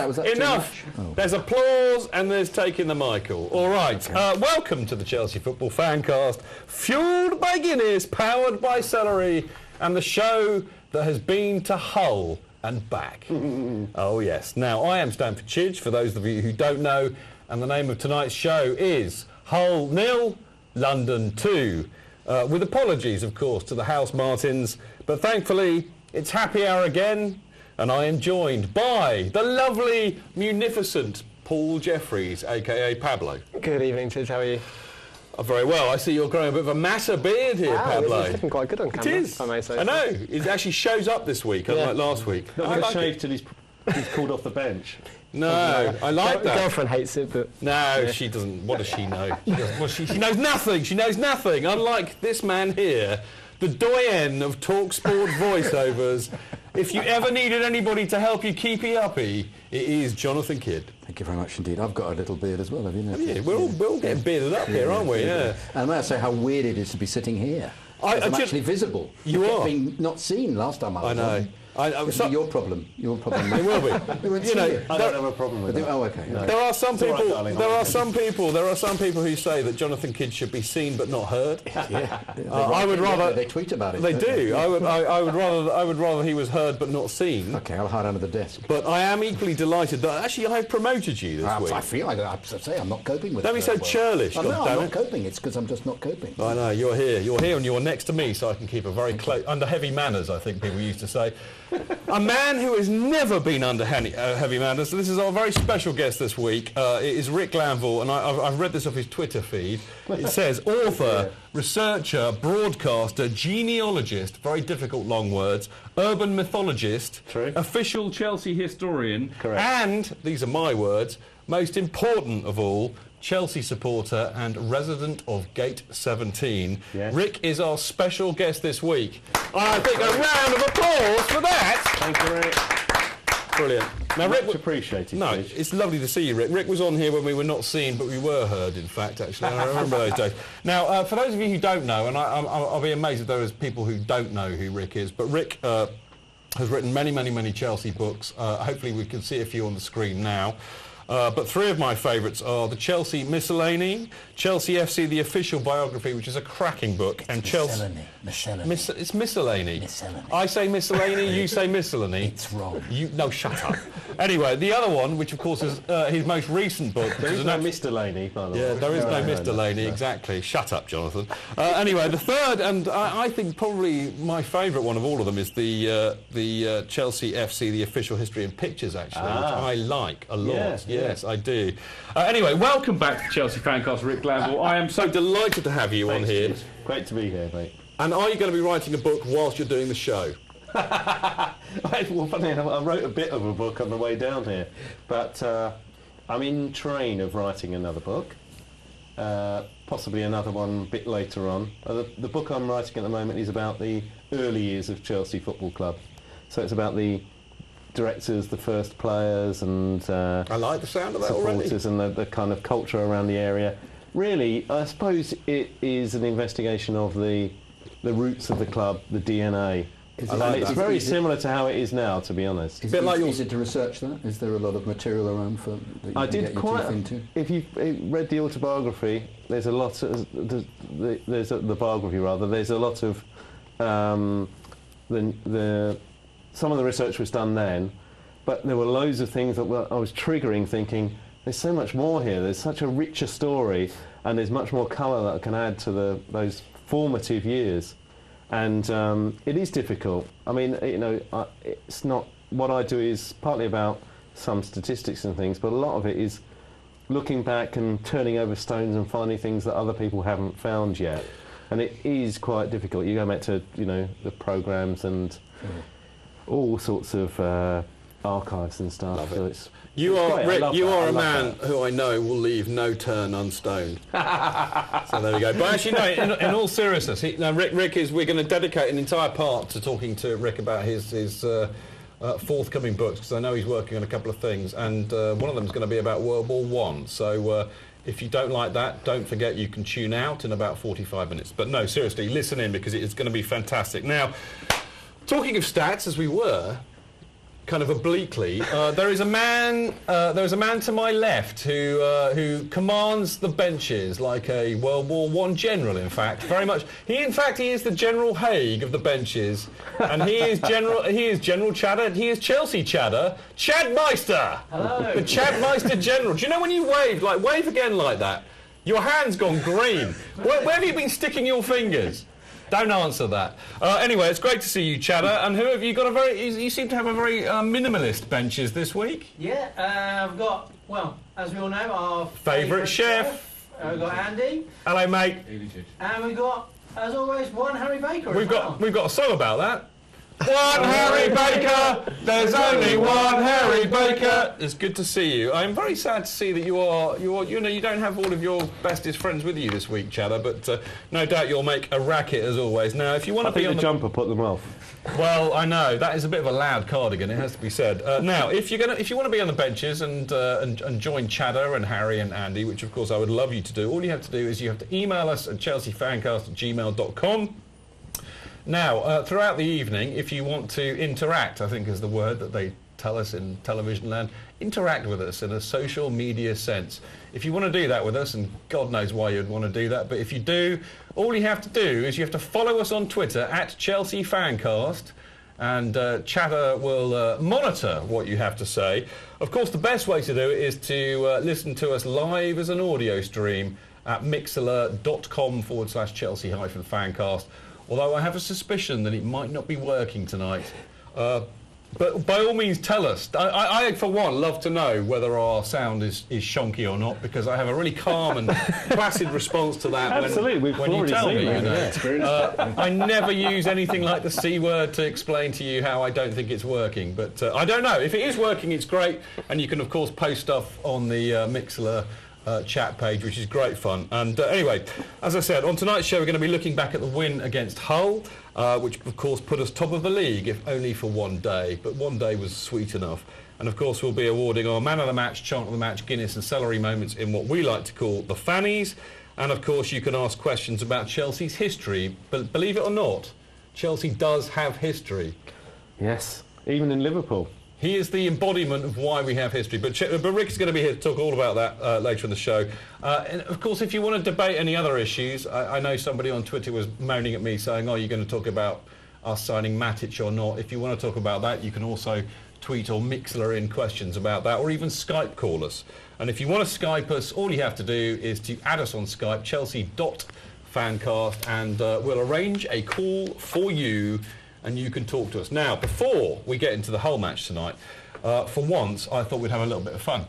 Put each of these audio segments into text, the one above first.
Enough! Oh. There's applause and there's taking the Michael. All right, okay. Welcome to the Chelsea Football FanCast, fuelled by Guinness, powered by celery, and the show that has been to Hull and back. Oh, yes. Now, I am Stamford Chidge, for those of you who don't know, and the name of tonight's show is Hull 0, London 2. With apologies, of course, to the House Martins, but thankfully it's happy hour again. And I am joined by the lovely, munificent Paul Jeffries, a.k.a. Pablo. Good evening, Tiz. How are you? Very well. I see you're growing a bit of a massive beard here, Pablo. It's looking quite good on camera. It is. I may say. I know. It actually shows up this week, unlike last week. Not like a shave till he's called off the bench. No, I like that. Girlfriend hates it, but... No, she doesn't. What does she know? She knows nothing. She knows nothing. Unlike this man here, the doyen of TalkSport voiceovers. If you ever needed anybody to help you keep you uppy, it is Jonathan Kydd. Thank you very much indeed. I've got a little beard as well, have you noticed? Yeah, we're all getting bearded up here, aren't we? Yeah. And may I say how weird it is to be sitting here. I'm actually visible. You are. Being not seen last time I was on. It's your problem. Your problem. It will be. You know, I don't have a problem with that. Oh, okay. No. There are some people. There are some people who say that Jonathan Kydd should be seen but not heard. I would rather they tweet about it. They do. I would rather he was heard but not seen. Okay, I'll hide under the desk. But I am equally delighted that actually I've promoted you this week. I feel like I'm not coping with it. Don't be so churlish. I'm not coping. It's because I'm just not coping. I know you're here. You're here, and you're next to me, so I can keep a very close under heavy manners. I think people used to say. A man who has never been under heavy manners. So this is our very special guest this week. It is Rick Glanvill, and I've read this off his Twitter feed. It says author, researcher, broadcaster, genealogist, very difficult long words, urban mythologist, official Chelsea historian, and, these are my words, most important of all, Chelsea supporter and resident of Gate 17. Yes. Rick is our special guest this week. I think a round of applause for that. Thank you, Rick. Brilliant. Now, Much Rick, appreciated. No, it's lovely to see you, Rick. Rick was on here when we were not seen, but we were heard, in fact, actually. I remember those days. Now, for those of you who don't know, and I'll be amazed if there is people who don't know who Rick is, but Rick has written many Chelsea books. Hopefully we can see a few on the screen now. But three of my favourites are the Chelsea Miscellany, Chelsea FC, the official biography, which is a cracking book, and Chelsea... Miscellany. It's miscellany. Miscellany. I say miscellany, you say miscellany. It's wrong. No, shut up. Anyway, the other one, which of course is his most recent book... There is no Mr. Laney, by the way. Yeah, there is no Mr. Laney, exactly. Shut up, Jonathan. Anyway, the third, and I think probably my favourite one of all of them, is the Chelsea FC, the official history and pictures, actually, which I like a lot. Yes, I do. Anyway, welcome back to Chelsea FanCast, Rick Glanvill. I am so delighted to have you on here. Cheers. Great to be here, mate. And are you going to be writing a book whilst you're doing the show? Well, funny enough, I wrote a bit of a book on the way down here, but I'm in train of writing another book, possibly another one a bit later on. The book I'm writing at the moment is about the early years of Chelsea Football Club. So it's about the directors, the first players, and I like the sound of that supporters already. And the kind of culture around the area. Really, I suppose it is an investigation of the roots of the club, the DNA. It's very similar to how it is now, to be honest. Is it easy to research that? Is there a lot of material around that you can get your teeth into? If you've read the autobiography, there's a lot of the biography rather. There's a lot of some of the research was done then, but there were loads of things that I was triggering, thinking there's so much more here. There's such a richer story, and there's much more colour that I can add to those formative years. And it is difficult. I mean, it's not... What I do is partly about some statistics and things, but a lot of it is looking back and turning over stones and finding things that other people haven't found yet. And it is quite difficult. You go back to, the programmes and all sorts of archives and stuff. So you are, Rick, you are a man who I know will leave no turn unstoned. So there we go. But actually, no, in all seriousness, Rick is... We're going to dedicate an entire part to talking to Rick about his forthcoming books, because I know he's working on a couple of things, and one of them is going to be about World War I. So if you don't like that, don't forget you can tune out in about 45 minutes. But no, seriously, listen in, because it's going to be fantastic. Now, talking of stats, as we were... kind of obliquely, there is a man to my left who commands the benches like a World War I general. In fact, very much. He is the General Haig of the benches, and he is General Chadder. He is Chelsea Chadder, Chadmeister. Hello. The Chadmeister General. Do you know when you wave again like that? Your hand's gone green. Where have you been sticking your fingers? Don't answer that. Anyway, it's great to see you, Chadder. And who have you got? You seem to have a very minimalist benches this week. Yeah, I've got, well, as we all know, our favourite chef. We've got Andy. Hello, mate. And we've got, as always, one Harry Baker. We've got a song about that. One Harry Baker, there's only one Harry Baker. It's good to see you. I'm very sad to see that you don't have all of your bestest friends with you this week, Chadder, but no doubt you'll make a racket as always. Now, if you want to be on the jumper put them off. Well, I know that is a bit of a loud cardigan. It has to be said. Now, if you want to be on the benches and join Chadder and Harry and Andy, which of course I would love you to do, all you have to do is you have to email us at chelseafancast@gmail.com. Now, throughout the evening, if you want to interact, I think is the word that they tell us in television land, interact with us in a social media sense. If you want to do that with us, and God knows why you'd want to do that, but if you do, all you have to do is you have to follow us on Twitter at Chelsea FanCast, and Chadder will monitor what you have to say. Of course, the best way to do it is to listen to us live as an audio stream at mixlr.com/Chelsea-fancast. Although I have a suspicion that it might not be working tonight. But by all means, tell us. I, for one, love to know whether our sound is shonky or not, because I have a really calm and placid response to that. Absolutely, when you tell me. I never use anything like the C word to explain to you how I don't think it's working. But I don't know. If it is working, it's great. And you can, of course, post stuff on the Mixlr chat page, which is great fun. And anyway, as I said, on tonight's show we're going to be looking back at the win against Hull, which of course put us top of the league, if only for one day, but one day was sweet enough. And of course we'll be awarding our man of the match, chant of the match, Guinness and celery moments in what we like to call the fannies. And of course you can ask questions about Chelsea's history, but believe it or not, Chelsea does have history. Yes, even in Liverpool. He is the embodiment of why we have history. But Rick is going to be here to talk all about that later in the show. And of course, if you want to debate any other issues, I know somebody on Twitter was moaning at me saying, oh, you're going to talk about us signing Matic or not. If you want to talk about that, you can also tweet or Mixlr in questions about that, or even Skype call us. And if you want to Skype us, all you have to do is to add us on Skype, chelsea.fancast, and we'll arrange a call for you, and you can talk to us. Now, before we get into the Hull match tonight, for once, I thought we'd have a little bit of fun.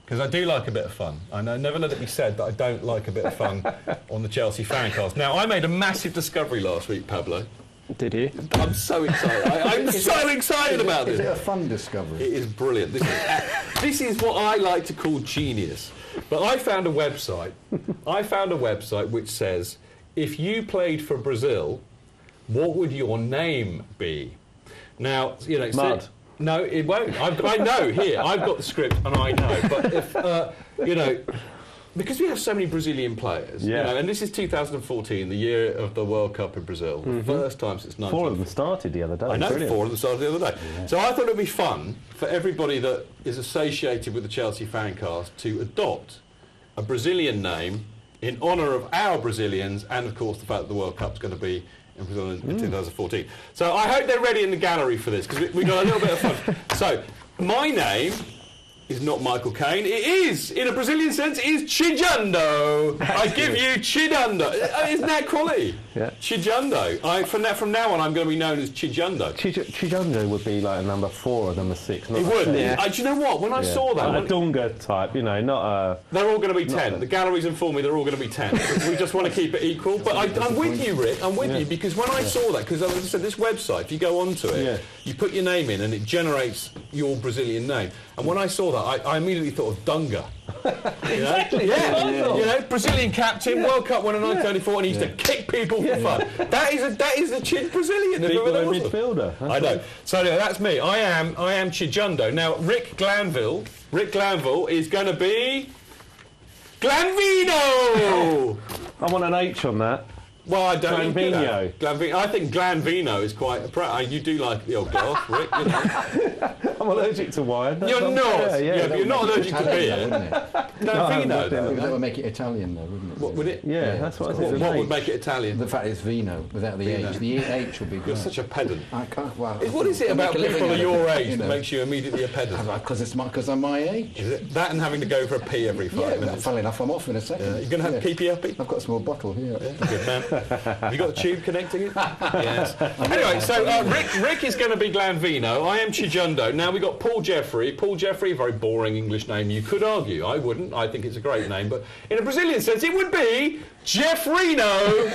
Because I do like a bit of fun. I know, never let it be said that I don't like a bit of fun on the Chelsea Fancast. Now, I made a massive discovery last week, Pablo. Did you? I'm so excited. I'm so excited about this. Is it a fun discovery? It is brilliant. This is what I like to call genius. But I found a website. Which says, if you played for Brazil, what would your name be? Now, you know... Mud. No, it won't. I know, here, I've got the script and I know. But if, you know, because we have so many Brazilian players, yeah. You know, and this is 2014, the year of the World Cup in Brazil, the first time since 19... 4 of them started the other day. I know, Brilliant. 4 of them started the other day. Yeah. So I thought it would be fun for everybody that is associated with the Chelsea Fancast to adopt a Brazilian name in honour of our Brazilians and, of course, the fact that the World Cup's going to be in Brazil in 2014. So I hope they're ready in the gallery for this, because we got a little bit of fun. So, my name is not Michael Caine. It is, in a Brazilian sense, it is Chijando. I give you Chijando. Isn't that quality? Yeah. Chijando. From now on, I'm going to be known as Chijando. Chijando would be like a number 4 or number 6. It would. Yeah. Do you know what? When I saw that... Like a Dunga type, you know, not a... They're all going to be 10. The galleries inform me they're all going to be 10. We just want to keep it equal. But I'm with you, Rick. I'm with you, because when I saw that, because as I said, this website, if you go onto it, you put your name in and it generates your Brazilian name. And when I saw that, I immediately thought of Dunga. Exactly. Yeah. You know, Brazilian captain, World Cup winner 1934, and he used to kick people for fun. That is a Chid Brazilian. Big midfielder. I know. So anyway, that's me. I am Chijando. Now, Rick Glanvill is going to be Glanvino. I want an H on that. Well, I don't. Glanvino. Glanvino. I think Glanvino is quite. You do like the old glass, Rick. You know. I'm allergic to wine. You're not. Yeah, you're not allergic to beer. Wouldn't it? Glanvino. That would make it Italian, though, wouldn't it? What would it? Yeah, that's what I said. What would make it Italian? The fact it's vino without the H. The H would be good. You're such a pedant. I can't. Well, What is it about people of your age that makes you immediately a pedant? Because I'm my age. Is it that and having to go for a pee every 5 minutes? Funnily enough, I'm off in a second. You're going to have keepy uppy? I've got a small bottle here. Good man. Have you got a tube connecting it? Yes. Anyway, so Rick is going to be Glanvino. I am Chijundo. Now we've got Paul Jeffrey. Paul Jeffrey, a very boring English name. You could argue. I wouldn't. I think it's a great name. But in a Brazilian sense, it would be Jeffrino.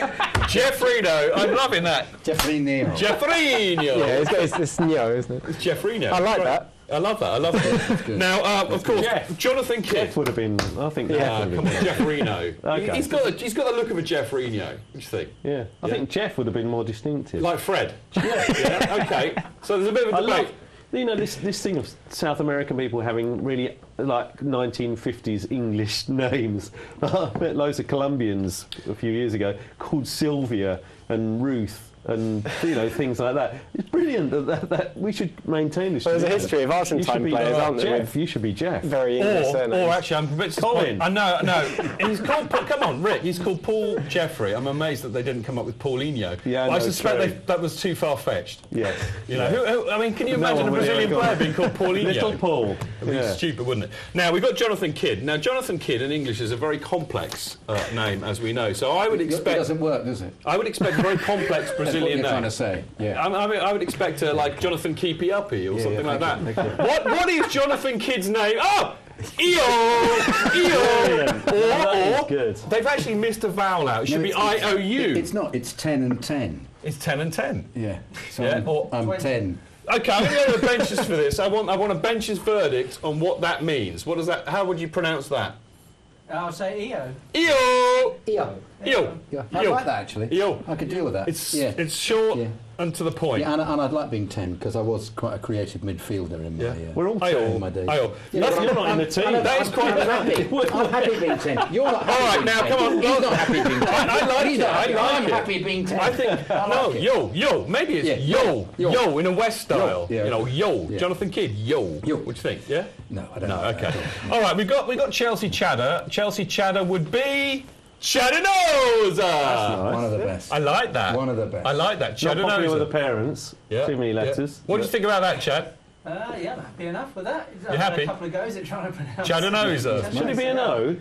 Jeffrino. I'm loving that. Jeffrino. Jeffrino. Yeah, it's Neo, isn't it? It's Jeffrino. I like that. I love that. I love it. Now, of course, Jonathan Kydd. Jeff would have been. I think. Come on, Jeffrino. Okay. He's got the look of a Jeffrino. What do you think? Yeah, I think Jeff would have been more distinctive. Like Fred. Yeah. Okay. So there's a bit of a debate. You know, this thing of South American people having really like 1950s English names. I met loads of Colombians a few years ago called Sylvia and Ruth and things like that. It's brilliant that we should maintain this. Well, there's a history of Argentine players, aren't there? Jeff, you should be Jeff. Very English surnames. Or actually, I'm a bit Colin. No. He's called. Come on, Rick. He's called Paul Jeffrey. I'm amazed that they didn't come up with Paulinho. Yeah, I suspect that was too far fetched. Yes. You know, who, I mean, can you imagine a one would Brazilian ever player being called Paulinho? Little Paul. It'd be stupid, wouldn't it? Now we've got Jonathan Kydd. Now Jonathan Kydd in English is a very complex name, as we know. So I would expect. It doesn't work, does it? I would expect a very complex Brazilian That's what you're name. trying to say. Yeah. I would expect like Jonathan Keepy Uppy or something like that. What is Jonathan Kydd's name? Oh, Or Good. they've actually missed a vowel out. It should be IOU. It's not. It's 10 and 10. It's 10 and 10. Yeah. So Yeah, I'm 10. Okay, I'm going to go to the benches for this. I want a benches verdict on what that means. What does that? How would you pronounce that? I'll say EO. EO. EO. EO. Yeah. I like that actually. EO. I could deal with that. It's short and to the point. Yeah, and I'd like being 10 because I was quite a creative midfielder in my. We're all in my days. You're not in the team. That is quite happy. I'm happy being 10. You're not happy. All right, now come on. He's not happy being 10. I like it. I'm happy being 10. I think yo. Maybe it's yo in a West style. Yeah. You know, Jonathan Kydd, yo. What do you think? Yeah. No, I don't. No. Okay. All right. We got Chelsea Chadder. Chelsea Chadder would be Chaddernosa. Nice. One of the best. I like that. One of the best. I like that. Not popular with the Chaddernosa. parents. Yeah. Too many letters. What do you think about that, Chad? Yeah, I'm happy enough with that. You're happy? A couple of goes at trying to pronounce. Chaddernosa. Should it be an O?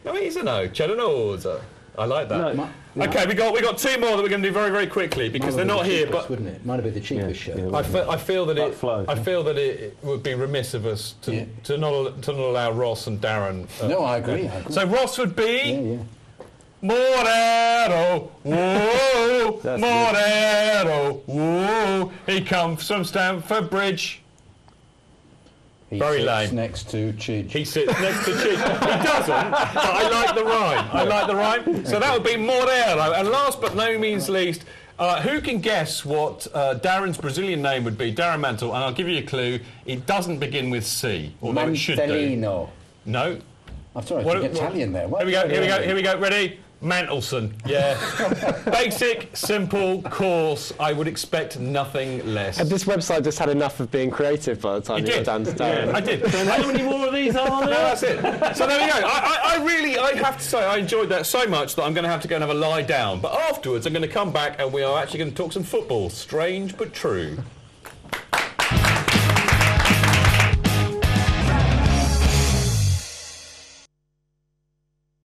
No, he's a no. Chaddernosa. I like that. No. Okay, we got two more that we're going to do very, very quickly because they're not here. But wouldn't it? Might have been the cheapest show. Yeah. I feel that Flow. it would be remiss of us to not allow Ross and Darren. No, I agree. So Ross would be Yeah. Morero, whoa, Morero, whoa. He comes from Stamford Bridge. He Very sits lame. next to Chidge. He sits next to Chidge. He doesn't, but I like the rhyme. So that would be Morero. And last but no means least, who can guess what Darren's Brazilian name would be? Darren Mantle, and I'll give you a clue. It doesn't begin with C, although it should do. Mantelino. No. I'm sorry, I think Italian there. What? Here we go. Ready? Mantelson. Yeah. Basic, simple, coarse. I would expect nothing less. And this website just had enough of being creative by the time you got down to Darren. Yeah, I did. How many more of these are there? No, that's it. So there we go. I have to say, I enjoyed that so much that I'm going to have to go and have a lie down. But afterwards, I'm going to come back and we are actually going to talk some football. Strange but true.